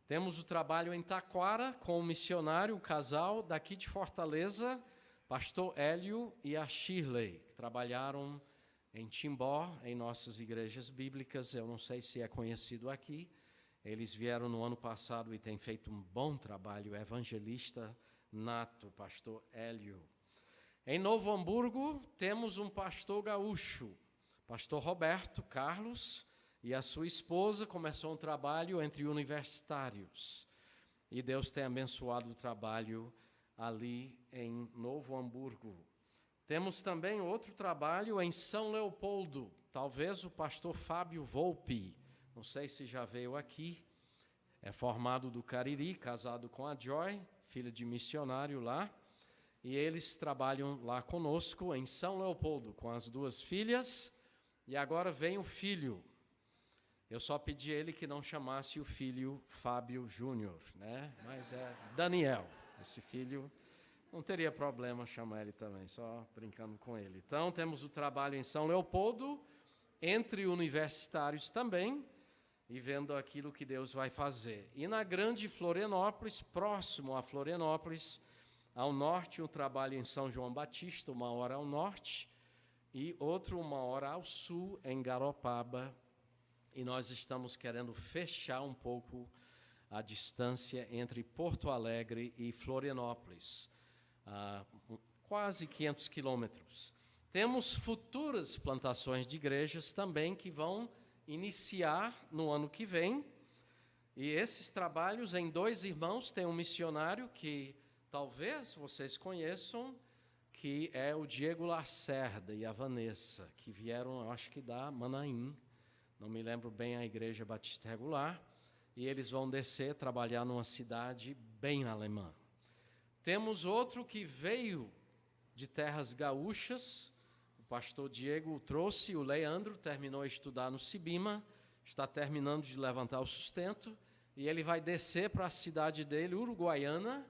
Temos o trabalho em Taquara, com um missionário, um casal daqui de Fortaleza, pastor Hélio e a Shirley, que trabalharam em Timbó, em nossas igrejas bíblicas. Eu não sei se é conhecido aqui. Eles vieram no ano passado e têm feito um bom trabalho, evangelista nato, pastor Hélio. Em Novo Hamburgo, temos um pastor gaúcho, pastor Roberto Carlos, e a sua esposa. Começou um trabalho entre universitários. E Deus tem abençoado o trabalho ali em Novo Hamburgo. Temos também outro trabalho em São Leopoldo, talvez o pastor Fábio Volpi, não sei se já veio aqui, é formado do Cariri, casado com a Joy, filha de missionário lá, e eles trabalham lá conosco em São Leopoldo, com as 2 filhas, e agora vem o filho. Eu só pedi a ele que não chamasse o filho Fábio Júnior, né? Mas é Daniel, esse filho. Não teria problema chamar ele também, só brincando com ele. Então, temos o trabalho em São Leopoldo, entre universitários também, e vendo aquilo que Deus vai fazer. E na grande Florianópolis, próximo a Florianópolis, ao norte, um trabalho em São João Batista, 1 hora ao norte, e outro 1 hora ao sul, em Garopaba. E nós estamos querendo fechar um pouco a distância entre Porto Alegre e Florianópolis. Quase 500 quilômetros. Temos futuras plantações de igrejas também que vão iniciar no ano que vem. E esses trabalhos em 2 irmãos, tem um missionário que talvez vocês conheçam, que é o Diego Lacerda e a Vanessa, que vieram, eu acho que da Manaim, não me lembro bem, a Igreja Batista Regular, e eles vão descer, trabalhar numa cidade bem alemã. Temos outro que veio de terras gaúchas, o pastor Diego o trouxe, o Leandro terminou a estudar no Cibima, está terminando de levantar o sustento, e ele vai descer para a cidade dele, Uruguaiana,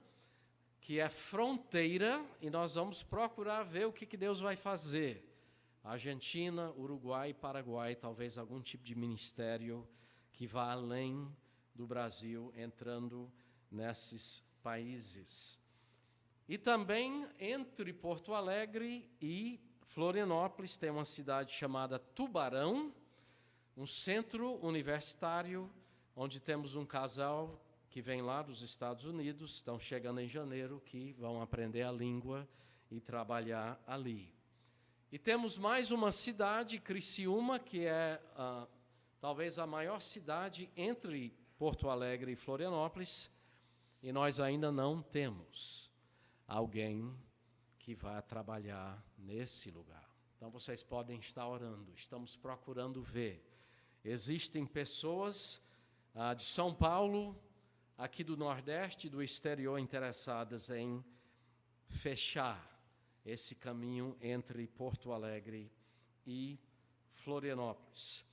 que é fronteira, e nós vamos procurar ver o que Deus vai fazer. Argentina, Uruguai, Paraguai, talvez algum tipo de ministério que vá além do Brasil, entrando nesses países. E também, entre Porto Alegre e Florianópolis, tem uma cidade chamada Tubarão, um centro universitário, onde temos um casal que vem lá dos Estados Unidos, estão chegando em janeiro, que vão aprender a língua e trabalhar ali. E temos mais uma cidade, Criciúma, que é talvez a maior cidade entre Porto Alegre e Florianópolis, e nós ainda não temos alguém que vá trabalhar nesse lugar. Então, vocês podem estar orando, estamos procurando ver. Existem pessoas de São Paulo, aqui do Nordeste e do exterior, interessadas em fechar esse caminho entre Porto Alegre e Florianópolis.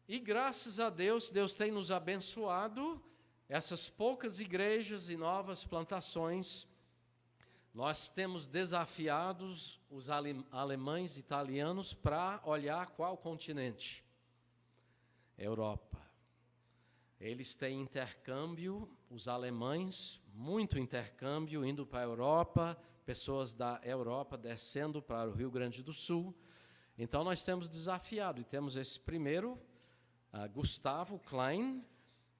E graças a Deus, Deus tem nos abençoado, essas poucas igrejas e novas plantações. Nós temos desafiados os alemães e italianos para olhar qual continente? Europa. Eles têm intercâmbio, os alemães, muito intercâmbio, indo para a Europa, pessoas da Europa descendo para o Rio Grande do Sul. Então, nós temos desafiado, e temos esse primeiro, Gustavo Klein,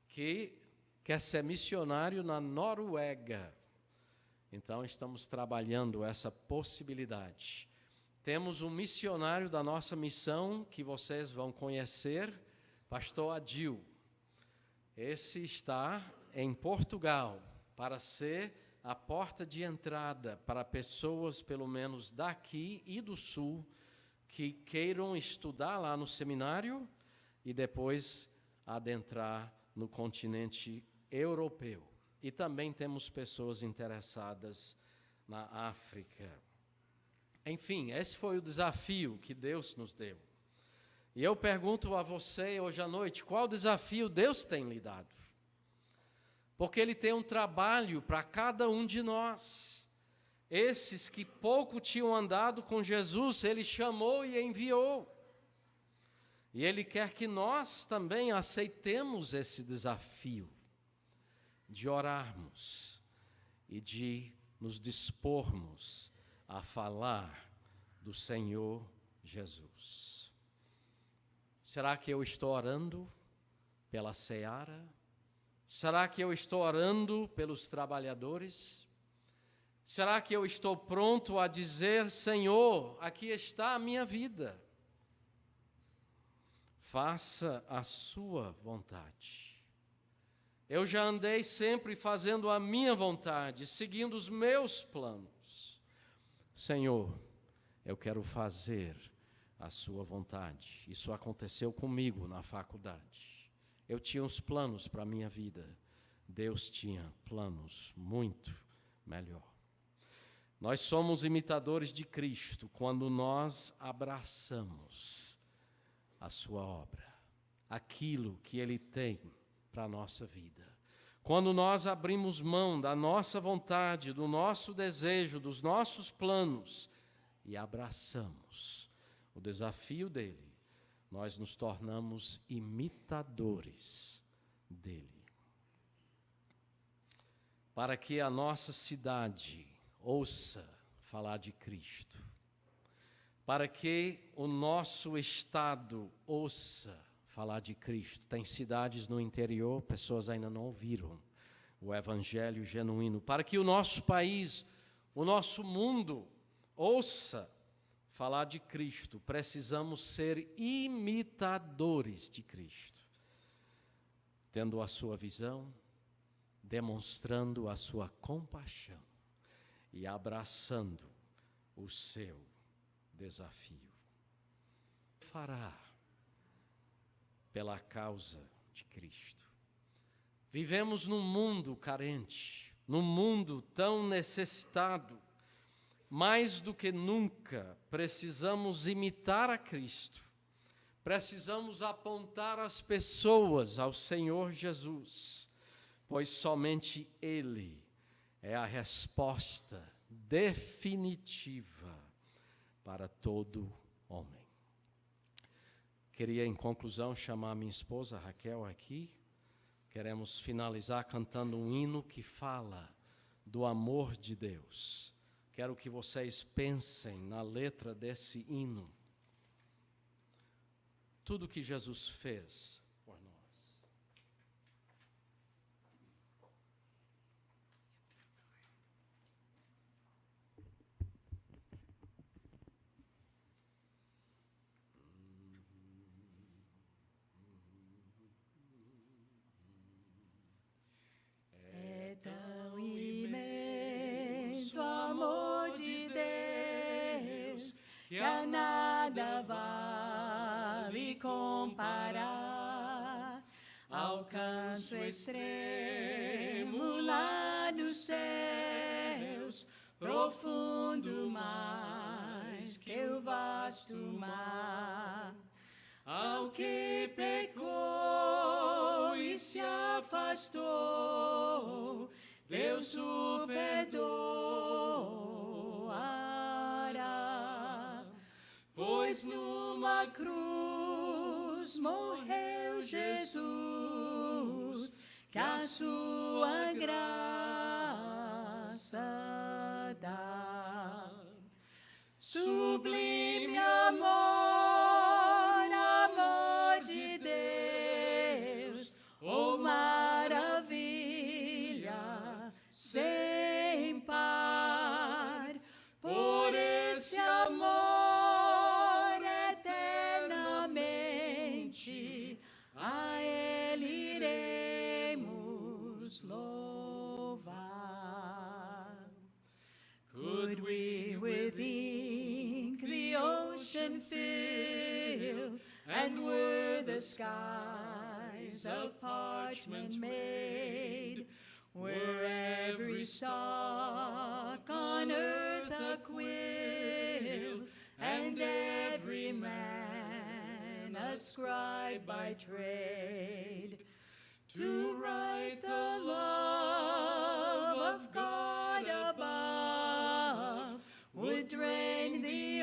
que quer ser missionário na Noruega. Então, estamos trabalhando essa possibilidade. Temos um missionário da nossa missão, que vocês vão conhecer, pastor Adil. Esse está em Portugal, para ser a porta de entrada para pessoas, pelo menos daqui e do Sul, que queiram estudar lá no seminário e depois adentrar no continente europeu. E também temos pessoas interessadas na África. Enfim, esse foi o desafio que Deus nos deu. E eu pergunto a você hoje à noite, qual desafio Deus tem lhe dado? Porque Ele tem um trabalho para cada um de nós. Esses que pouco tinham andado com Jesus, Ele chamou e enviou. E Ele quer que nós também aceitemos esse desafio de orarmos e de nos dispormos a falar do Senhor Jesus. Será que eu estou orando pela seara? Será que eu estou orando pelos trabalhadores? Será que eu estou pronto a dizer, Senhor, aqui está a minha vida. Faça a sua vontade. Eu já andei sempre fazendo a minha vontade, seguindo os meus planos. Senhor, eu quero fazer a sua vontade. Isso aconteceu comigo na faculdade. Eu tinha uns planos para a minha vida. Deus tinha planos muito melhor. Nós somos imitadores de Cristo quando nós abraçamos a sua obra, aquilo que Ele tem para a nossa vida. Quando nós abrimos mão da nossa vontade, do nosso desejo, dos nossos planos e abraçamos o desafio dele, nós nos tornamos imitadores dele. Para que a nossa cidade ouça falar de Cristo, para que o nosso estado ouça falar de Cristo. Tem cidades no interior, pessoas ainda não ouviram o evangelho genuíno. Para que o nosso país, o nosso mundo ouça falar de Cristo, precisamos ser imitadores de Cristo. tendo a sua visão, demonstrando a sua compaixão e abraçando o seu desafio. Fará pela causa de Cristo. Vivemos num mundo carente, num mundo tão necessitado. Mais do que nunca, precisamos imitar a Cristo. Precisamos apontar as pessoas ao Senhor Jesus, pois somente Ele é a resposta definitiva para todo homem. Queria, em conclusão, chamar minha esposa Raquel aqui. Queremos finalizar cantando um hino que fala do amor de Deus. Quero que vocês pensem na letra desse hino. Tudo que Jesus fez por nós. É tão imenso o amor de Deus que a nada vale comparar. Alcança o extremo lá nos céus, profundo mais que o vasto mar. Ao que pecou e se afastou, Deus o perdoará. Pois numa cruz morreu Jesus, que a sua graça dá. Sublime amor, amor de Deus, oh maravilha sem par. Por esse amor eternamente a Ele iremos louvar. Could we with ink the ocean fill, and were the skies of parchment made, were every stalk on earth a quill, and every man a scribe by trade, to write the love of God above would drain the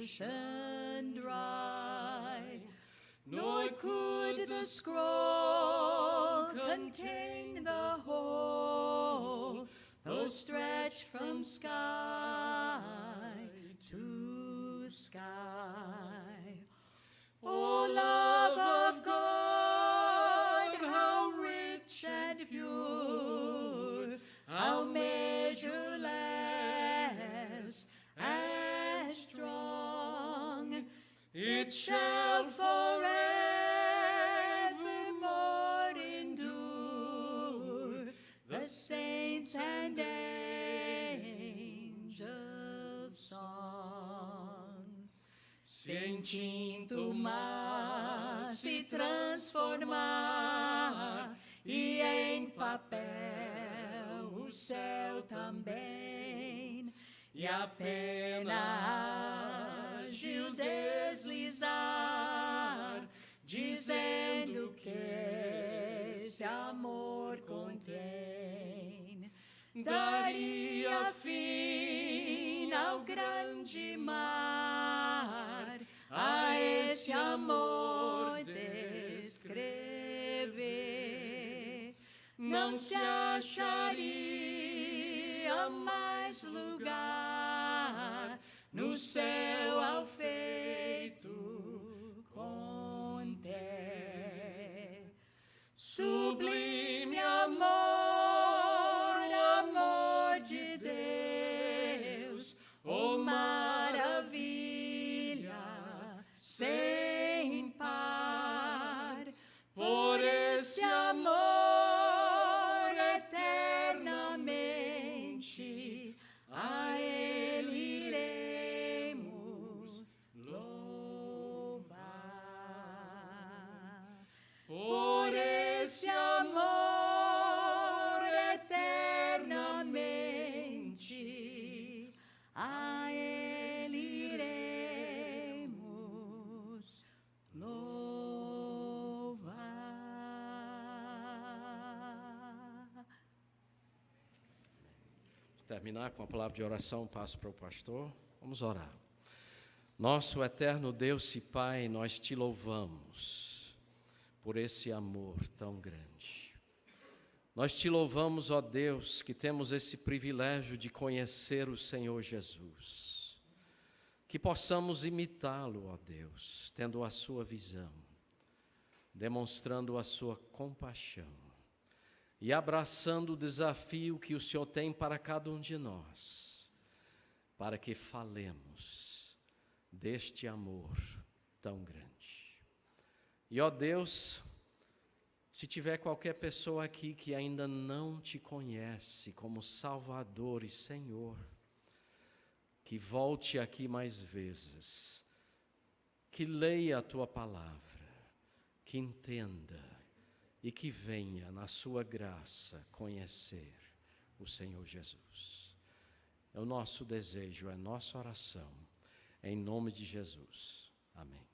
ocean dry, nor could the scroll contain the whole, though stretched from sky to sky. O love of God, how rich and pure, how measureless and strong, it shall forevermore endure. The saints and angels' song. Sentindo o mar se transformar e em papel o céu também, e a pena ágil deslizar, dizendo que esse amor contém, daria fim ao grande mar, a esse amor descrever. Não se acharia mais lugar no céu ao feito conter. Sublime amor, amor de Deus, oh maravilha sem par. Por terminar com a palavra de oração, passo para o pastor. Vamos orar. Nosso eterno Deus e Pai, nós te louvamos por esse amor tão grande. Nós te louvamos, ó Deus, que temos esse privilégio de conhecer o Senhor Jesus. Que possamos imitá-lo, ó Deus, tendo a sua visão, demonstrando a sua compaixão e abraçando o desafio que o Senhor tem para cada um de nós, para que falemos deste amor tão grande. E, ó Deus, se tiver qualquer pessoa aqui que ainda não te conhece como Salvador e Senhor, que volte aqui mais vezes, que leia a tua palavra, que entenda e que venha na sua graça conhecer o Senhor Jesus. É o nosso desejo, é a nossa oração, em nome de Jesus. Amém.